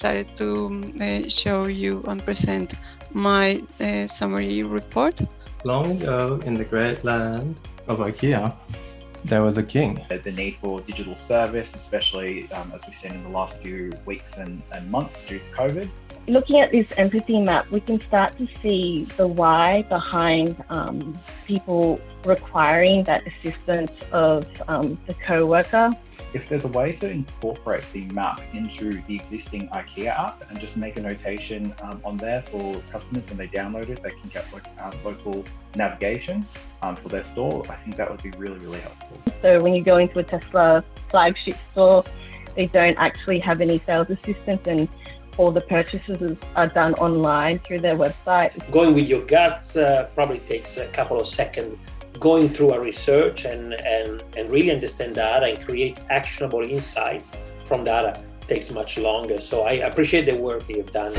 decided to show you and present my summary report. Long ago in the great land of IKEA, there was a king. The need for digital service, especially as we've seen in the last few weeks and months due to COVID. Looking at this empathy map, we can start to see the why behind people requiring that assistance of the co-worker. If there's a way to incorporate the map into the existing IKEA app and just make a notation on there for customers when they download it, they can get local navigation for their store, I think that would be really, really helpful. So when you go into a Tesla flagship store, they don't actually have any sales assistance, and all the purchases are done online through their website. Going with your guts probably takes a couple of seconds. Going through a research and really understand data and create actionable insights from data takes much longer. So I appreciate the work you've done.